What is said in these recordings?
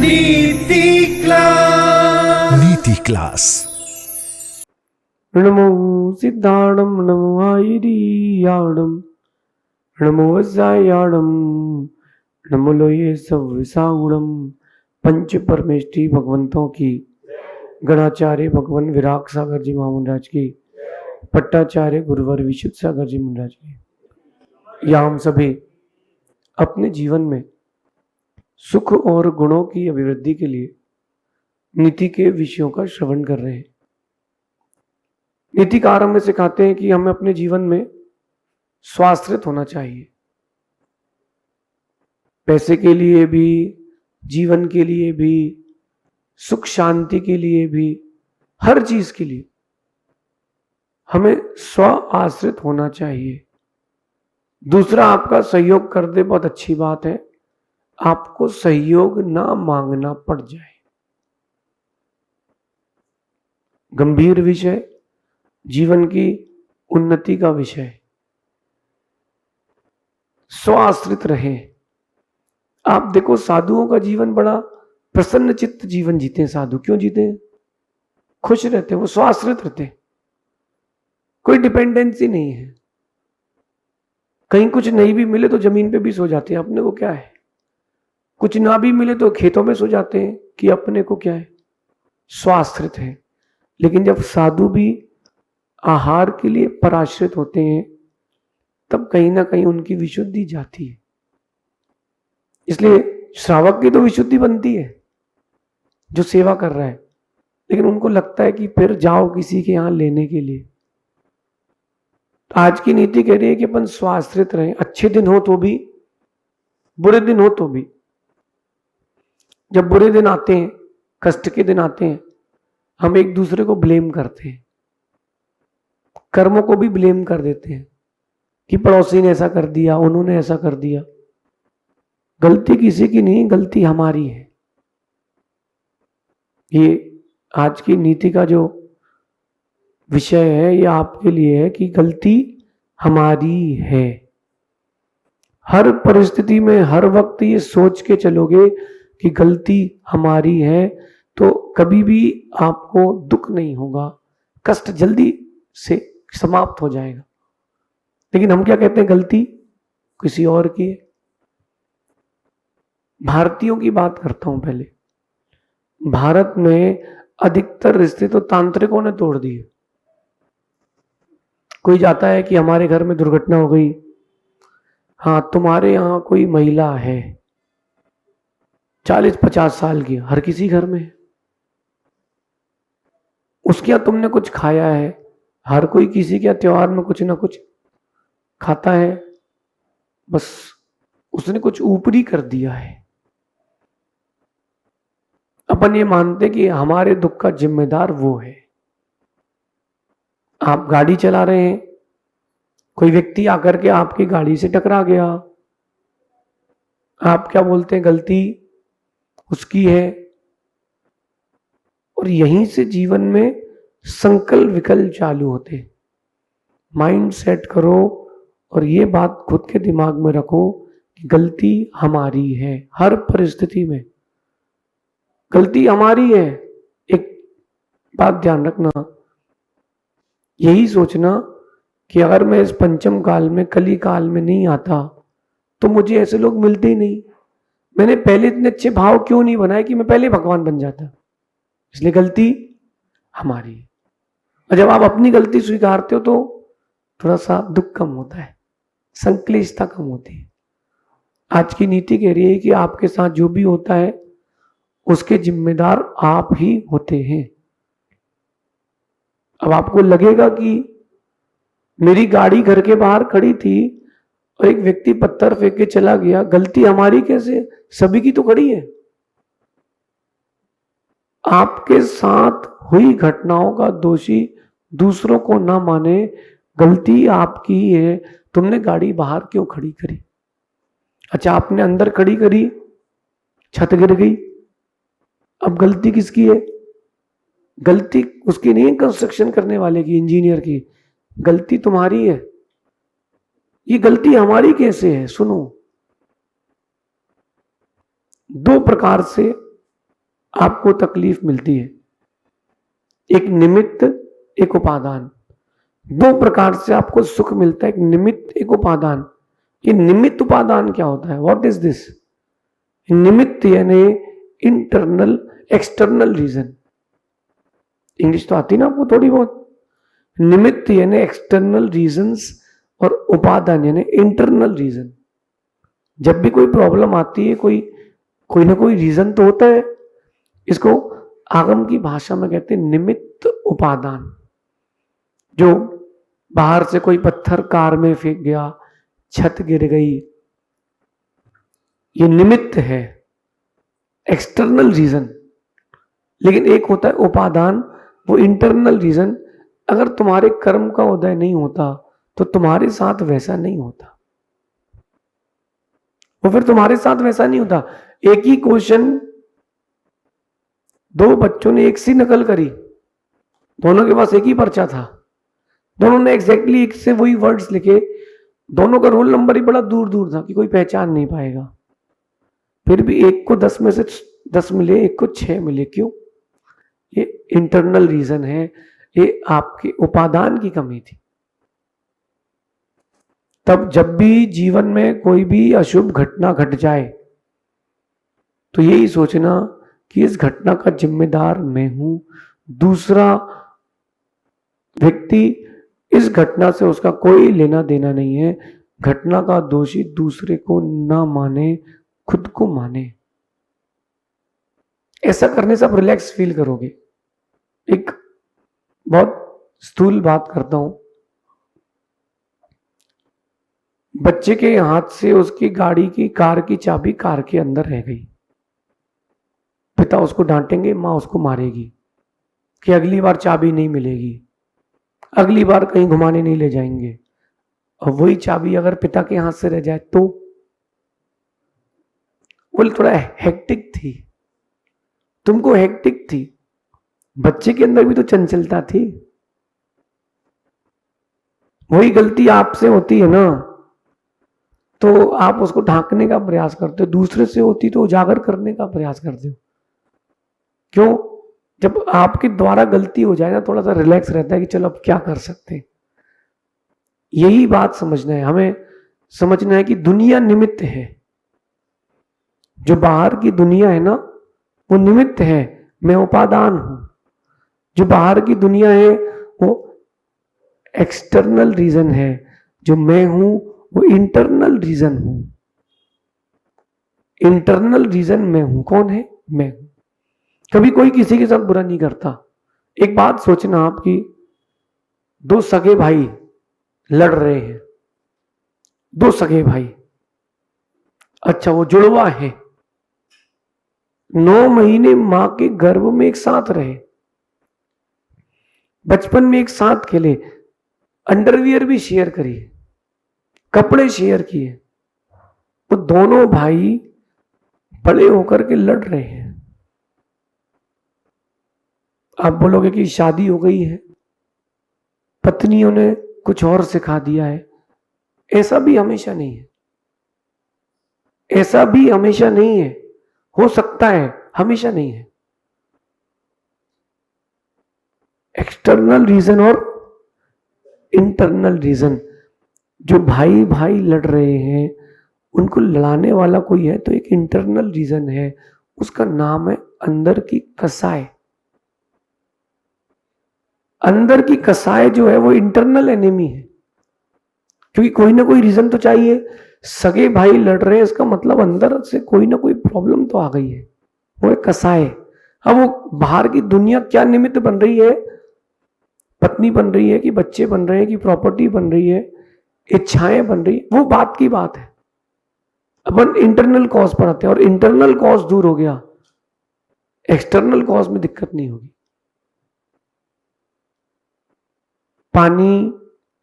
नीति क्लास। नीति क्लास। नमो सिद्धाणम नमो आयरियाणम नमो वज्रायाणम नमो लोये सविसागुणम। पंच परमेष्टि भगवंतों की, गणाचार्य भगवान विराग सागर जी महाराज की, पट्टाचार्य गुरुवर विशुद्ध सागर जी महाराज की, या हम सभी अपने जीवन में सुख और गुणों की अभिवृद्धि के लिए नीति के विषयों का श्रवण कर रहे हैं। नीतिकार हमें सिखाते हैं कि हमें अपने जीवन में स्वाश्रित होना चाहिए। पैसे के लिए भी, जीवन के लिए भी, सुख शांति के लिए भी, हर चीज के लिए हमें स्व आश्रित होना चाहिए। दूसरा आपका सहयोग कर दे, बहुत अच्छी बात है, आपको सहयोग ना मांगना पड़ जाए। गंभीर विषय, जीवन की उन्नति का विषय। स्वाश्रित रहे। आप देखो साधुओं का जीवन बड़ा प्रसन्न चित्त जीवन जीते हैं। साधु क्यों जीते हैं? खुश रहते हैं, वो स्वाश्रित रहते हैं, कोई डिपेंडेंसी नहीं है। कहीं कुछ नहीं भी मिले तो जमीन पे भी सो जाते हैं, अपने को क्या है। कुछ ना भी मिले तो खेतों में सो जाते हैं कि अपने को क्या है, स्वाश्रित है। लेकिन जब साधु भी आहार के लिए पराश्रित होते हैं तब कहीं ना कहीं उनकी विशुद्धि जाती है। इसलिए श्रावक की तो विशुद्धि बनती है जो सेवा कर रहा है, लेकिन उनको लगता है कि फिर जाओ किसी के यहां लेने के लिए। तो आज की नीति कह रही है कि अपन स्वाश्रित रहें। अच्छे दिन हो तो भी, बुरे दिन हो तो भी। जब बुरे दिन आते हैं, कष्ट के दिन आते हैं, हम एक दूसरे को ब्लेम करते हैं, कर्मों को भी ब्लेम कर देते हैं कि पड़ोसी ने ऐसा कर दिया, उन्होंने ऐसा कर दिया। गलती किसी की नहीं, गलती हमारी है। ये आज की नीति का जो विषय है ये आपके लिए है कि गलती हमारी है। हर परिस्थिति में, हर वक्त ये सोच के चलोगे कि गलती हमारी है तो कभी भी आपको दुख नहीं होगा, कष्ट जल्दी से समाप्त हो जाएगा। लेकिन हम क्या कहते हैं, गलती किसी और की है। भारतीयों की बात करता हूं पहले। भारत में अधिकतर रिश्ते तो तांत्रिकों ने तोड़ दिए। कोई जाता है कि हमारे घर में दुर्घटना हो गई, हाँ तुम्हारे यहां कोई महिला है 40-50 साल की, हर किसी घर में है। उसके यहां तुमने कुछ खाया है, हर कोई किसी के त्योहार में कुछ ना कुछ खाता है। बस उसने कुछ ऊपरी कर दिया है। अपन ये मानते कि हमारे दुख का जिम्मेदार वो है। आप गाड़ी चला रहे हैं, कोई व्यक्ति आकर के आपकी गाड़ी से टकरा गया, आप क्या बोलते हैं, गलती उसकी है। और यहीं से जीवन में संकल्प विकल्प चालू होते। माइंड सेट करो और ये बात खुद के दिमाग में रखो कि गलती हमारी है। हर परिस्थिति में गलती हमारी है। एक बात ध्यान रखना, यही सोचना कि अगर मैं इस पंचम काल में, कली काल में नहीं आता तो मुझे ऐसे लोग मिलते ही नहीं। मैंने पहले इतने अच्छे भाव क्यों नहीं बनाए कि मैं पहले भगवान बन जाता। इसलिए गलती हमारी है। और जब आप अपनी गलती स्वीकारते हो तो थोड़ा सा दुख कम होता है, संक्लिष्टता कम होती है। आज की नीति कह रही है कि आपके साथ जो भी होता है उसके जिम्मेदार आप ही होते हैं। अब आपको लगेगा कि मेरी गाड़ी घर के बाहर खड़ी थी और एक व्यक्ति पत्थर फेंक के चला गया, गलती हमारी कैसे? सभी की तो खड़ी है। आपके साथ हुई घटनाओं का दोषी दूसरों को ना माने, गलती आपकी ही है। तुमने गाड़ी बाहर क्यों खड़ी करी? अच्छा, आपने अंदर खड़ी करी, छत गिर गई, अब गलती किसकी है? गलती उसकी नहीं है, कंस्ट्रक्शन करने वाले की, इंजीनियर की। गलती तुम्हारी है। ये गलती हमारी कैसे है? सुनो, दो प्रकार से आपको तकलीफ मिलती है। एक निमित्त, एक उपादान, दो प्रकार से आपको सुख मिलता है, एक निमित्त, एक उपादान। ये निमित्त उपादान क्या होता है? What is this? निमित्त यानी इंटरनल, एक्सटर्नल रीजन। इंग्लिश तो आती ना आपको थोड़ी बहुत। निमित्त यानी एक्सटर्नल रीजंस और उपादान यानी इंटरनल रीजन। जब भी कोई प्रॉब्लम आती है, कोई ना कोई रीजन तो होता है। इसको आगम की भाषा में कहते हैं निमित्त उपादान। जो बाहर से कोई पत्थर कार में फेंक गया, छत गिर गई, ये निमित्त है, एक्सटर्नल रीजन। लेकिन एक होता है उपादान, वो इंटरनल रीजन। अगर तुम्हारे कर्म का उदय नहीं होता तो तुम्हारे साथ वैसा नहीं होता, वो फिर तुम्हारे साथ वैसा नहीं होता। एक ही क्वेश्चन दो बच्चों ने एक सी नकल करी, दोनों के पास एक ही पर्चा था, दोनों ने एग्जैक्टली एक से वही वर्ड्स लिखे, दोनों का रोल नंबर ही बड़ा दूर दूर था कि कोई पहचान नहीं पाएगा। फिर भी एक को 10 में से 10 मिले, एक को 6 मिले। क्यों? ये इंटरनल रीजन है, ये आपके उपादान की कमी थी। तब जब भी जीवन में कोई भी अशुभ घटना घट जाए तो यही सोचना कि इस घटना का जिम्मेदार मैं हूं, दूसरा व्यक्ति इस घटना से उसका कोई लेना देना नहीं है। घटना का दोषी दूसरे को ना माने, खुद को माने। ऐसा करने से आप रिलैक्स फील करोगे। एक बहुत स्थूल बात करता हूं। बच्चे के हाथ से उसकी गाड़ी की, कार की चाबी कार के अंदर रह गई। पिता उसको डांटेंगे, मां उसको मारेगी कि अगली बार चाबी नहीं मिलेगी, अगली बार कहीं घुमाने नहीं ले जाएंगे। और वही चाबी अगर पिता के हाथ से रह जाए तो वो थोड़ा हेक्टिक थी, तुमको हेक्टिक थी, बच्चे के अंदर भी तो चंचलता थी। वही गलती आपसे होती है ना, तो आप उसको ढांकने का प्रयास करते हो, दूसरे से होती तो उजागर करने का प्रयास करते हो। क्यों? जब आपके द्वारा गलती हो जाए ना, थोड़ा सा रिलैक्स रहता है कि चलो अब क्या कर सकते हैं। यही बात समझना है हमें। समझना है कि दुनिया निमित्त है। जो बाहर की दुनिया है ना, वो निमित्त है, मैं उपादान हूं। जो बाहर की दुनिया है वो एक्सटर्नल रीजन है, जो मैं हूं वो इंटरनल रीजन हूं। इंटरनल रीजन मैं हूं। कौन है? मैं हूं। कभी कोई किसी के साथ बुरा नहीं करता। एक बात सोचना आपकी, दो सगे भाई लड़ रहे हैं, दो सगे भाई, अच्छा वो जुड़वा है, 9 महीने मां के गर्भ में एक साथ रहे, बचपन में एक साथ खेले, अंडरवियर भी शेयर करी, कपड़े शेयर किए, वो दोनों भाई बड़े होकर के लड़ रहे हैं। आप बोलोगे कि शादी हो गई है, पत्नियों ने कुछ और सिखा दिया है। ऐसा भी हमेशा नहीं है, ऐसा भी हमेशा नहीं है। हो सकता है, हमेशा नहीं है। एक्सटर्नल रीजन और इंटरनल रीजन। जो भाई भाई लड़ रहे हैं, उनको लड़ाने वाला कोई है तो एक इंटरनल रीजन है, उसका नाम है अंदर की कसाय। अंदर की कसाय जो है वो इंटरनल एनिमी है, क्योंकि कोई ना कोई रीजन तो चाहिए। सगे भाई लड़ रहे हैं, इसका मतलब अंदर से कोई ना कोई प्रॉब्लम तो आ गई है, वो एक कसाय। अब वो बाहर की दुनिया क्या निमित्त बन रही है, पत्नी बन रही है कि बच्चे बन रहे हैं कि प्रॉपर्टी बन रही है, इच्छाएं बन रही है, वो बात की बात है। अपन इंटरनल कॉज पर आते हैं, और इंटरनल कॉज दूर हो गया, एक्सटर्नल कॉज में दिक्कत नहीं होगी। पानी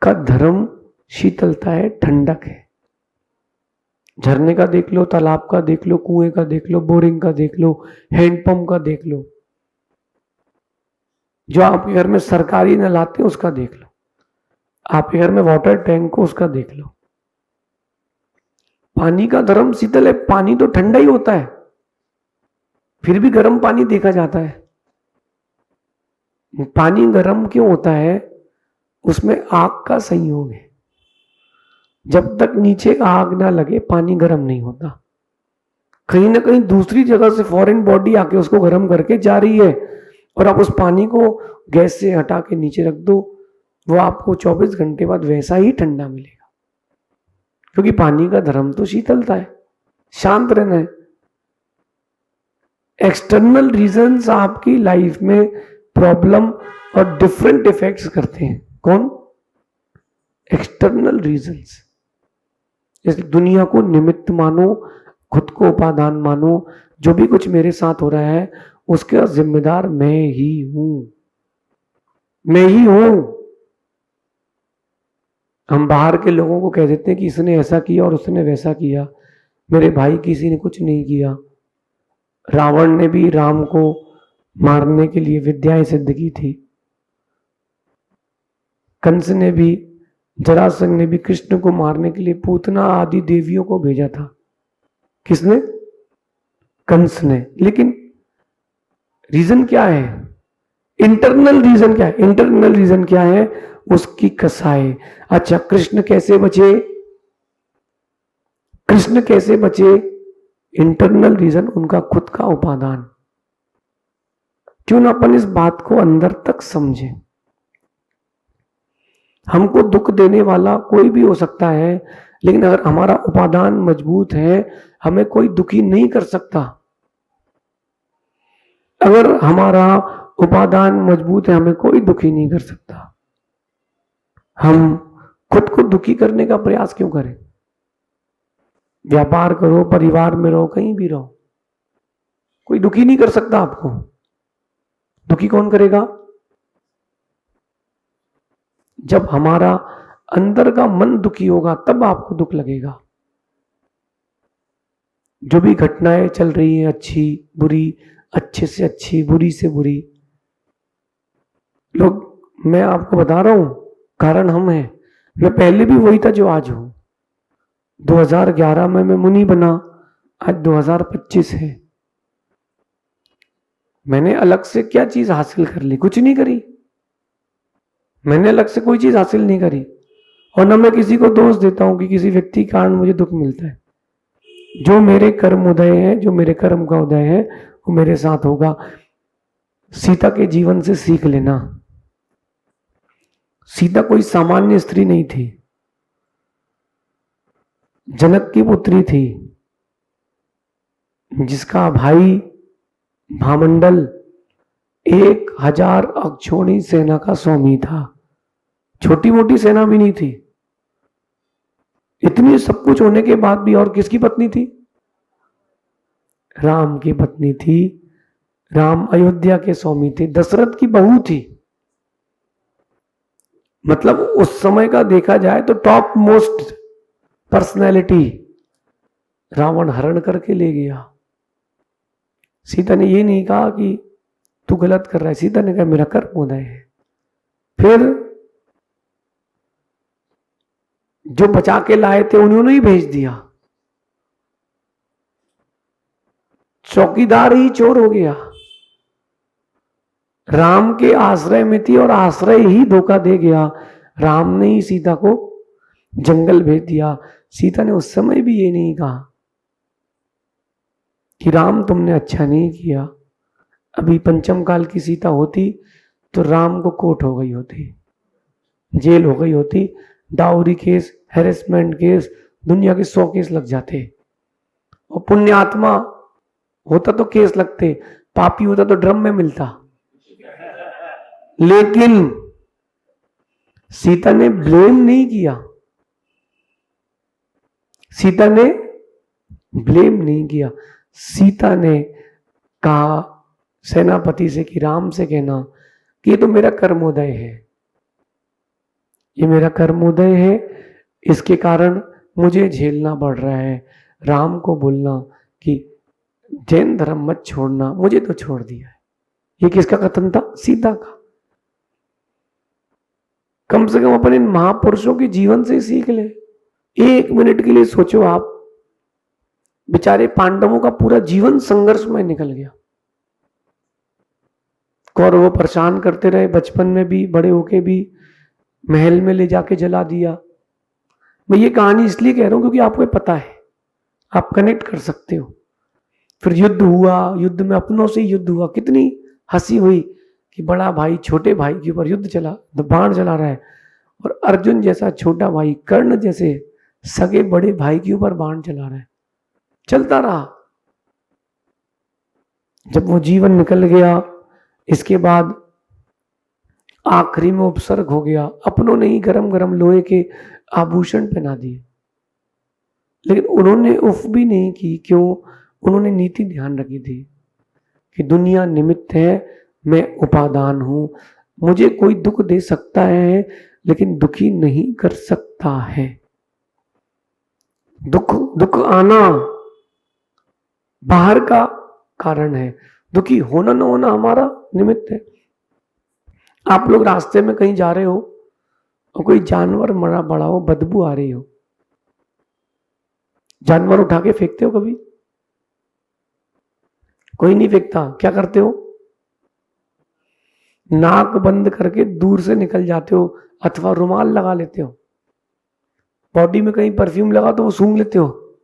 का धर्म शीतलता है, ठंडक है। झरने का देख लो, तालाब का देख लो, कुएं का देख लो, बोरिंग का देख लो, हैंडपंप का देख लो, जो आपके घर में सरकारी नल आते हैं उसका देख लो, आपके घर में वाटर टैंक को उसका देख लो। पानी का धर्म शीतल है, पानी तो ठंडा ही होता है, फिर भी गर्म पानी देखा जाता है। पानी गर्म क्यों होता है? उसमें आग का संयोग है। जब तक नीचे आग ना लगे पानी गर्म नहीं होता। कहीं ना कहीं दूसरी जगह से फॉरेन बॉडी आके उसको गर्म करके जा रही है, और आप उस पानी को गैस से हटा के नीचे रख दो, वो आपको 24 घंटे बाद वैसा ही ठंडा मिलेगा, क्योंकि पानी का धर्म तो शीतलता है, शांत रहना है। एक्सटर्नल रीजंस आपकी लाइफ में प्रॉब्लम और डिफरेंट इफेक्ट्स करते हैं। कौन? External reasons. जैसे दुनिया को निमित्त मानो, खुद को उपादान मानो, जो भी कुछ मेरे साथ हो रहा है उसका जिम्मेदार मैं ही हूं, मैं ही हूं। हम बाहर के लोगों को कह देते हैं कि इसने ऐसा किया और उसने वैसा किया। मेरे भाई किसी ने कुछ नहीं किया। रावण ने भी राम को मारने के लिए विद्याएं सिद्ध की थी। कंस ने भी, जरासंध ने भी कृष्ण को मारने के लिए पूतना आदि देवियों को भेजा था। किसने? कंस ने। लेकिन रीजन क्या है? इंटरनल रीजन क्या है? इंटरनल रीजन क्या है? उसकी कसाई। अच्छा, कृष्ण कैसे बचे? कृष्ण कैसे बचे? इंटरनल रीजन उनका खुद का उपादान। क्यों ना अपन इस बात को अंदर तक समझें। हमको दुख देने वाला कोई भी हो सकता है, लेकिन अगर हमारा उपादान मजबूत है हमें कोई दुखी नहीं कर सकता। अगर हमारा उपादान मजबूत है हमें कोई दुखी नहीं कर सकता। हम खुद को दुखी करने का प्रयास क्यों करें? व्यापार करो, परिवार में रहो, कहीं भी रहो, कोई दुखी नहीं कर सकता आपको। दुखी कौन करेगा? जब हमारा अंदर का मन दुखी होगा तब आपको दुख लगेगा। जो भी घटनाएं चल रही हैं, अच्छी बुरी, अच्छे से अच्छी, बुरी से बुरी, लोग, मैं आपको बता रहा हूं, कारण हम हैं। मैं पहले भी वही था जो आज हूं। 2011 में मैं मुनि बना, आज 2025 है। मैंने अलग से क्या चीज हासिल कर ली? कुछ नहीं करी। मैंने अलग से कोई चीज हासिल नहीं करी, और न मैं किसी को दोष देता हूं कि किसी व्यक्ति के कारण मुझे दुख मिलता है। जो मेरे कर्म उदय है, जो मेरे कर्म का उदय है, वो मेरे साथ होगा। सीता के जीवन से सीख लेना। सीता कोई सामान्य स्त्री नहीं थी, जनक की पुत्री थी, जिसका भाई भामंडल 1000 अक्षौणी सेना का स्वामी था। छोटी मोटी सेना भी नहीं थी। इतनी सब कुछ होने के बाद भी और किसकी पत्नी थी? राम की पत्नी थी। राम अयोध्या के स्वामी थे, दशरथ की बहू थी। मतलब उस समय का देखा जाए तो टॉप मोस्ट पर्सनैलिटी। रावण हरण करके ले गया। सीता ने ये नहीं कहा कि तू गलत कर रहा है, सीता ने कहा मेरा कर्म उदय है। फिर जो बचा के लाए थे उन्होंने ही भेज दिया। चौकीदार ही चोर हो गया। राम के आश्रय में थी और आश्रय ही धोखा दे गया। राम ने ही सीता को जंगल भेज दिया। सीता ने उस समय भी ये नहीं कहा कि राम तुमने अच्छा नहीं किया। अभी पंचम काल की सीता होती तो राम को कोर्ट हो गई होती, जेल हो गई होती, डाउरी केस, हैरेसमेंट केस, दुनिया के 100 केस लग जाते। और पुण्यात्मा होता तो केस लगते, पापी होता तो ड्रम में मिलता। लेकिन सीता ने ब्लेम नहीं किया। सीता ने ब्लेम नहीं किया। सीता ने कहा सेनापति से कि राम से कहना कि ये तो मेरा कर्मोदय है, ये मेरा कर्मोदय है, इसके कारण मुझे झेलना पड़ रहा है। राम को बोलना कि जैन धर्म मत छोड़ना, मुझे तो छोड़ दिया है। ये किसका कथन था? सीता का। कम से कम अपन इन महापुरुषों के जीवन से सीख ले। 1 मिनट के लिए सोचो, आप बेचारे पांडवों का पूरा जीवन संघर्ष में निकल गया। कौरव परेशान करते रहे, बचपन में भी, बड़े होके भी, महल में ले जाके जला दिया। मैं ये कहानी इसलिए कह रहा हूं क्योंकि आपको पता है, आप कनेक्ट कर सकते हो। फिर युद्ध हुआ, युद्ध में अपनों से ही युद्ध हुआ, कितनी हंसी हुई कि बड़ा भाई छोटे भाई के ऊपर युद्ध चला, बाण चला रहा है, और अर्जुन जैसा छोटा भाई, कर्ण जैसे सगे बड़े भाई के ऊपर बाण चला रहा है। चलता रहा। जब वो जीवन निकल गया, इसके बाद आखिरी में उपसर्ग हो गया, अपनों ने ही गरम गरम लोहे के आभूषण पहना दिए, लेकिन उन्होंने उफ भी नहीं की। क्यों? उन्होंने नीति ध्यान रखी थी कि दुनिया निमित्त है, मैं उपादान हूं, मुझे कोई दुख दे सकता है लेकिन दुखी नहीं कर सकता है। दुख आना बाहर का कारण है, दुखी होना न होना हमारा निमित्त है। आप लोग रास्ते में कहीं जा रहे हो और कोई जानवर मरा पड़ा हो, बदबू आ रही हो, जानवर उठा के फेंकते हो कभी? कोई नहीं फेंकता। क्या करते हो? नाक बंद करके दूर से निकल जाते हो, अथवा रुमाल लगा लेते हो। बॉडी में कहीं परफ्यूम लगा तो वो सूंघ लेते हो।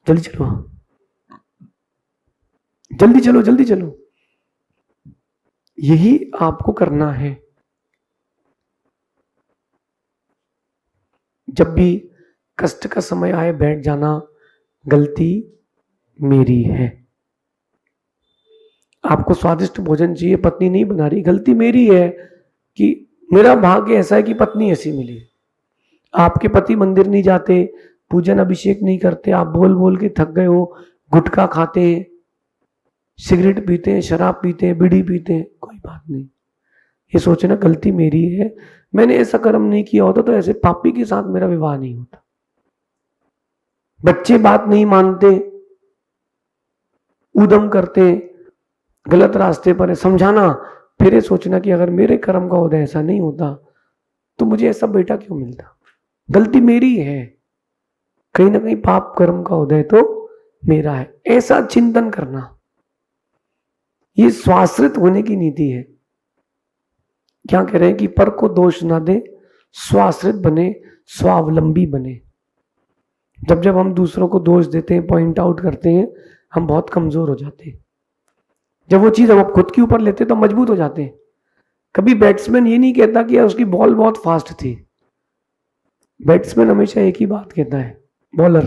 जल्दी चलो, जल्दी चलो, जल्दी चलो। यही आपको करना है। जब भी कष्ट का समय आए, बैठ जाना, गलती मेरी है। आपको स्वादिष्ट भोजन चाहिए, पत्नी नहीं बना रही, गलती मेरी है कि मेरा भाग्य ऐसा है कि पत्नी ऐसी मिली। आपके पति मंदिर नहीं जाते, पूजन अभिषेक नहीं करते, आप बोल बोल के थक गए हो, गुटखा खाते हैं, सिगरेट पीते हैं, शराब पीते हैं, बीड़ी पीते हैं, कोई बात नहीं। ये सोचना गलती मेरी है, मैंने ऐसा कर्म नहीं किया होता तो ऐसे पापी के साथ मेरा विवाह नहीं होता। बच्चे बात नहीं मानते, उदम करते, गलत रास्ते पर है, समझाना, फिर ये सोचना कि अगर मेरे कर्म का उदय ऐसा नहीं होता तो मुझे ऐसा बेटा क्यों मिलता। गलती मेरी है, कहीं ना कहीं पाप कर्म का उदय तो मेरा है। ऐसा चिंतन करना, ये स्वाश्रित होने की नीति है। क्या कह रहे हैं कि पर को दोष ना दे, स्वाश्रित बने, स्वावलंबी बने। जब जब हम दूसरों को दोष देते हैं, पॉइंट आउट करते हैं, हम बहुत कमजोर हो जाते हैं। जब वो चीज हम खुद के ऊपर लेते हैं तो मजबूत हो जाते हैं। कभी बैट्समैन ये नहीं कहता कि यार उसकी बॉल बहुत फास्ट थी। बैट्समैन हमेशा एक ही बात कहता है, बॉलर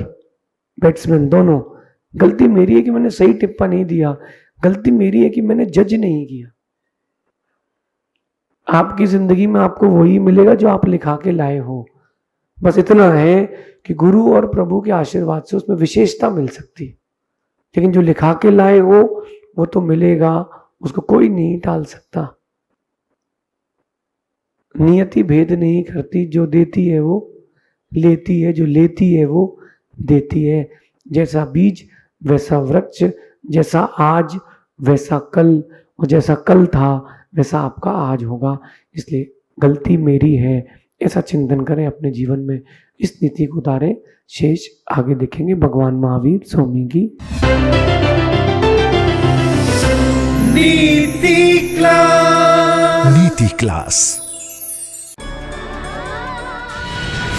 बैट्समैन दोनों, गलती मेरी है कि मैंने सही टिप्पा नहीं दिया, गलती मेरी है कि मैंने जज नहीं किया। आपकी जिंदगी में आपको वही मिलेगा जो आप लिखा के लाए हो। बस इतना है कि गुरु और प्रभु के आशीर्वाद से उसमें विशेषता मिल सकती, लेकिन जो लिखा के लाए हो वो तो मिलेगा, उसको कोई नहीं टाल सकता। नियति भेद नहीं करती, जो देती है वो लेती है, जो लेती है वो देती है। जैसा बीज वैसा वृक्ष, जैसा आज वैसा कल, और जैसा कल था वैसा आपका आज होगा। इसलिए गलती मेरी है, ऐसा चिंतन करें अपने जीवन में, इस नीति को उतारें। शेष आगे देखेंगे। भगवान महावीर स्वामी की नीति क्लास। नीति क्लास।